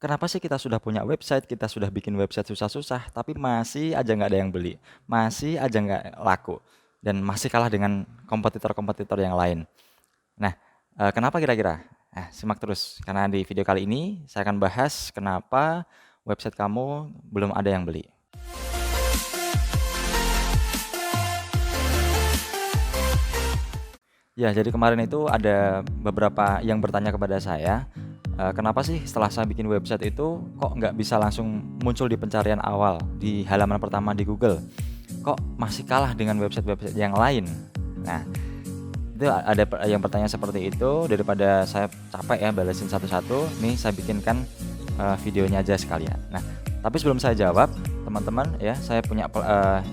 kenapa sih kita sudah punya website, kita sudah bikin website susah-susah, tapi masih aja nggak ada yang beli, masih aja nggak laku, dan masih kalah dengan kompetitor-kompetitor yang lain. Nah, kenapa kira-kira? Simak terus, karena di video kali ini saya akan bahas kenapa website kamu belum ada yang beli. Ya, jadi kemarin itu ada beberapa yang bertanya kepada saya, kenapa sih setelah saya bikin website itu kok nggak bisa langsung muncul di pencarian awal, di halaman pertama di Google? Kok masih kalah dengan website-website yang lain? Nah, itu ada yang bertanya seperti itu, daripada saya capek ya balesin satu-satu, nih saya bikinkan videonya aja sekalian. Nah, tapi sebelum saya jawab, teman-teman ya, saya punya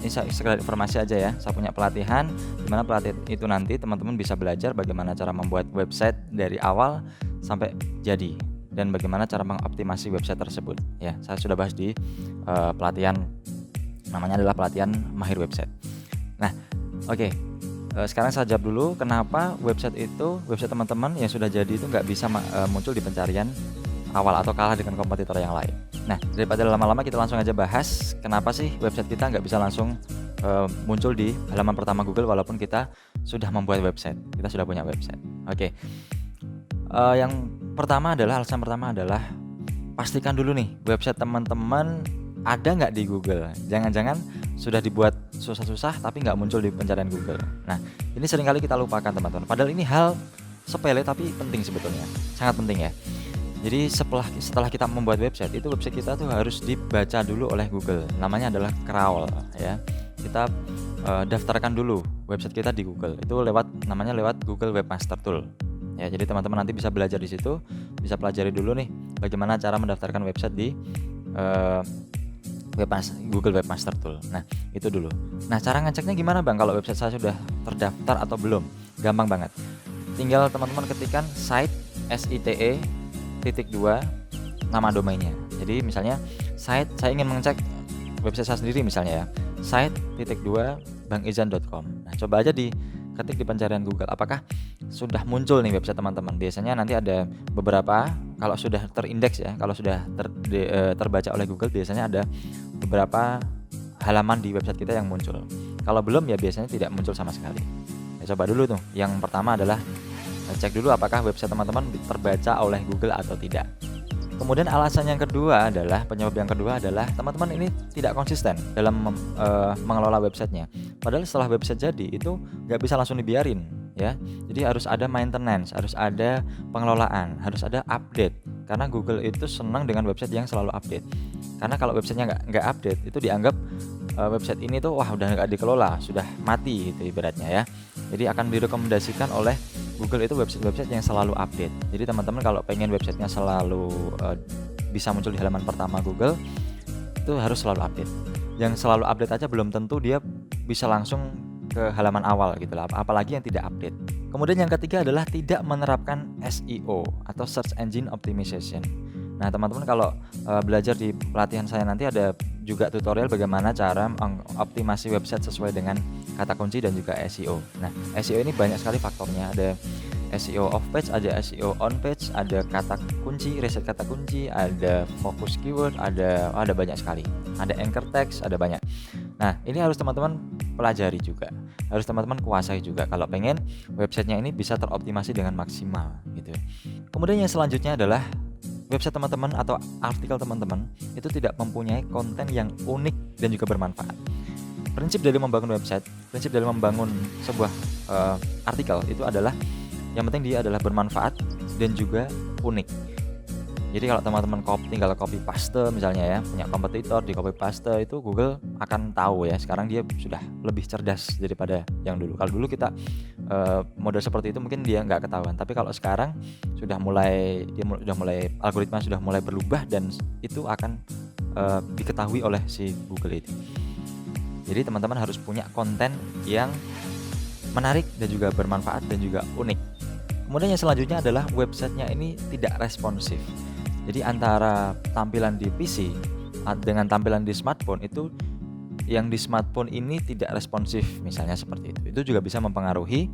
ini sekedar informasi aja ya. Saya punya pelatihan di mana pelatihan itu nanti teman-teman bisa belajar bagaimana cara membuat website dari awal sampai jadi dan bagaimana cara mengoptimasi website tersebut ya. Saya sudah bahas di pelatihan, namanya adalah pelatihan Mahir Website. Nah, oke. Sekarang saya jawab dulu kenapa website teman-teman yang sudah jadi itu nggak bisa muncul di pencarian awal atau kalah dengan kompetitor yang lain. Nah, daripada lama-lama kita langsung aja bahas kenapa sih website kita nggak bisa langsung muncul di halaman pertama Google walaupun kita sudah membuat website, kita sudah punya website. Oke. Yang pertama adalah, alasan pertama adalah pastikan dulu nih website teman-teman ada nggak di Google. Jangan-jangan sudah dibuat susah-susah tapi nggak muncul di pencarian Google. Nah, ini seringkali kita lupakan teman-teman. Padahal ini hal sepele tapi penting sebetulnya, sangat penting ya. Jadi setelah kita membuat website, itu website kita tuh harus dibaca dulu oleh Google. Namanya adalah crawl ya. Kita daftarkan dulu website kita di Google. Itu namanya lewat Google Webmaster Tool. Ya, jadi teman-teman nanti bisa belajar di situ, bisa pelajari dulu nih bagaimana cara mendaftarkan website di Google Webmaster Tool. Nah, itu dulu. Nah, cara ngeceknya gimana Bang kalau website saya sudah terdaftar atau belum? Gampang banget. Tinggal teman-teman ketikkan site nama domainnya. Jadi misalnya saya ingin mengecek website saya sendiri misalnya ya, site.2bangizan.com. Nah, coba aja diketik di pencarian Google, apakah sudah muncul nih website teman-teman. Biasanya nanti ada beberapa, kalau sudah terindeks ya, kalau sudah terbaca oleh Google, biasanya ada beberapa halaman di website kita yang muncul. Kalau belum ya biasanya tidak muncul sama sekali. Ya, coba dulu tuh. Yang pertama adalah cek dulu apakah website teman-teman terbaca oleh Google atau tidak. Kemudian alasan yang kedua adalah, penyebab yang kedua adalah teman-teman ini tidak konsisten dalam mengelola websitenya. Padahal setelah website jadi itu nggak bisa langsung dibiarin ya. Jadi harus ada maintenance, harus ada pengelolaan, harus ada update. Karena Google itu senang dengan website yang selalu update. Karena kalau websitenya nggak update, itu dianggap website ini tuh wah udah nggak dikelola, sudah mati gitu ibaratnya ya. Jadi akan direkomendasikan oleh Google itu website-website yang selalu update. Jadi teman-teman kalau pengen websitenya selalu bisa muncul di halaman pertama Google, itu harus selalu update. Yang selalu update aja belum tentu dia bisa langsung ke halaman awal gitu lah, apalagi yang tidak update. Kemudian yang ketiga adalah tidak menerapkan SEO atau Search Engine Optimization. Nah, teman-teman kalau belajar di pelatihan saya nanti ada juga tutorial bagaimana cara mengoptimasi website sesuai dengan kata kunci dan juga SEO. Nah, SEO ini banyak sekali faktornya. Ada SEO off page, ada SEO on page, ada kata kunci, riset kata kunci, ada fokus keyword, ada banyak sekali. Ada anchor text, ada banyak. Nah, ini harus teman-teman pelajari juga. Harus teman-teman kuasai juga kalau pengen websitenya ini bisa teroptimasi dengan maksimal gitu. Kemudian yang selanjutnya adalah website teman-teman atau artikel teman-teman itu tidak mempunyai konten yang unik dan juga bermanfaat. Prinsip dari membangun website, prinsip dari membangun sebuah artikel itu adalah yang penting dia adalah bermanfaat dan juga unik. Jadi kalau teman-teman tinggal copy paste misalnya ya, punya kompetitor di copy paste, itu Google akan tahu ya. Sekarang dia sudah lebih cerdas daripada yang dulu. Kalau dulu kita model seperti itu mungkin dia nggak ketahuan. Tapi kalau sekarang sudah mulai algoritma sudah mulai berubah dan itu akan diketahui oleh si Google itu. Jadi teman-teman harus punya konten yang menarik dan juga bermanfaat dan juga unik. Kemudian yang selanjutnya adalah websitenya ini tidak responsif. Jadi antara tampilan di PC dengan tampilan di smartphone itu, yang di smartphone ini tidak responsif misalnya seperti itu. Itu juga bisa mempengaruhi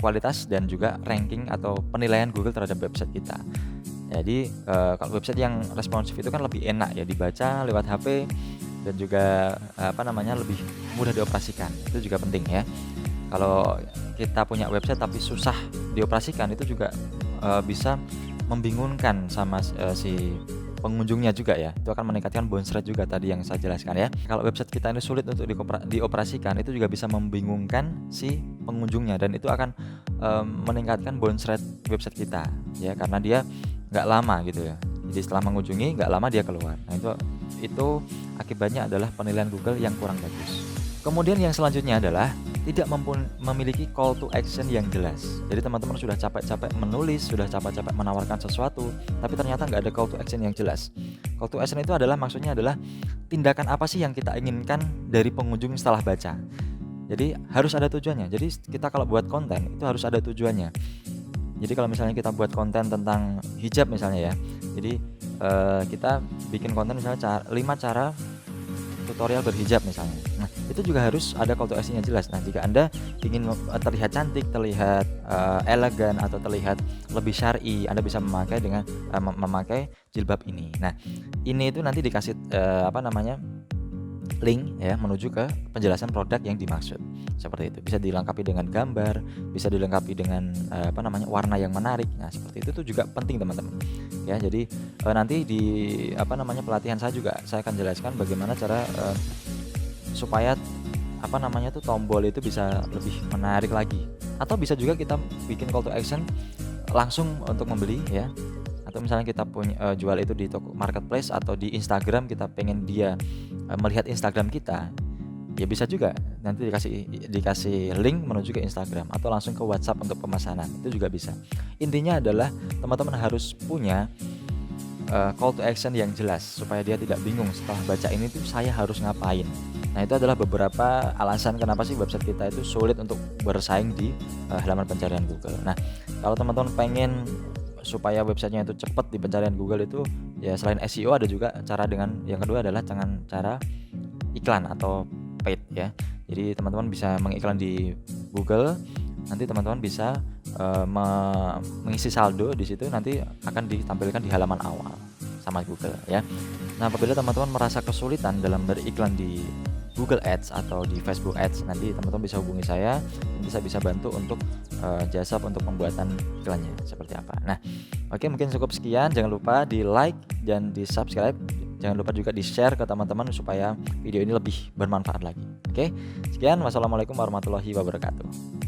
kualitas dan juga ranking atau penilaian Google terhadap website kita. Jadi kalau website yang responsif itu kan lebih enak ya dibaca lewat HP dan juga lebih mudah dioperasikan. Itu juga penting ya. Kalau kita punya website tapi susah dioperasikan itu juga bisa membingungkan sama si pengunjungnya juga ya. Itu akan meningkatkan bounce rate juga tadi yang saya jelaskan ya. Kalau website kita ini sulit untuk dioperasikan itu juga bisa membingungkan si pengunjungnya dan itu akan meningkatkan bounce rate website kita ya karena dia nggak lama gitu ya. Jadi setelah mengunjungi nggak lama dia keluar. Nah itu akibatnya adalah penilaian Google yang kurang bagus. Kemudian yang selanjutnya adalah tidak memiliki call to action yang jelas. Jadi teman-teman sudah capek-capek menulis, sudah capek-capek menawarkan sesuatu, tapi ternyata nggak ada call to action yang jelas. Call to action itu maksudnya adalah tindakan apa sih yang kita inginkan dari pengunjung setelah baca. Jadi harus ada tujuannya. Jadi kita kalau buat konten itu harus ada tujuannya. Jadi kalau misalnya kita buat konten tentang hijab misalnya ya, jadi kita bikin konten misalnya 5 cara tutorial berhijab misalnya. Nah, itu juga harus ada call to action yang jelas. Nah, jika Anda ingin terlihat cantik, terlihat elegan atau terlihat lebih syar'i, Anda bisa memakai jilbab ini. Nah, ini itu nanti dikasih link ya menuju ke penjelasan produk yang dimaksud. Seperti itu. Bisa dilengkapi dengan gambar, bisa dilengkapi dengan warna yang menarik. Nah, seperti itu tuh juga penting teman-teman. Ya, jadi nanti di pelatihan saya juga saya akan jelaskan bagaimana cara supaya tombol itu bisa lebih menarik lagi. Atau bisa juga kita bikin call to action langsung untuk membeli ya. Atau misalnya kita punya jual itu di toko marketplace atau di Instagram, kita pengen dia melihat Instagram kita, ya bisa juga nanti dikasih link menuju ke Instagram atau langsung ke WhatsApp untuk pemesanan, itu juga bisa. Intinya adalah teman-teman harus punya call to action yang jelas supaya dia tidak bingung setelah baca ini tuh saya harus ngapain. Nah, itu adalah beberapa alasan kenapa sih website kita itu sulit untuk bersaing di halaman pencarian Google. Nah, kalau teman-teman pengen supaya websitenya itu cepat di pencarian Google itu ya selain SEO ada juga yang kedua adalah dengan cara iklan atau paid ya. Jadi teman-teman bisa mengiklan di Google, nanti teman-teman bisa mengisi saldo di situ, nanti akan ditampilkan di halaman awal sama Google ya. Nah, apabila teman-teman merasa kesulitan dalam beriklan di Google Ads atau di Facebook Ads, nanti teman-teman bisa hubungi saya, nanti saya bisa bantu untuk jasa untuk pembuatan iklannya seperti apa. Nah, oke, mungkin cukup sekian. Jangan lupa di like dan di subscribe. Jangan lupa juga di share ke teman-teman supaya video ini lebih bermanfaat lagi. Oke, sekian. Wassalamualaikum warahmatullahi wabarakatuh.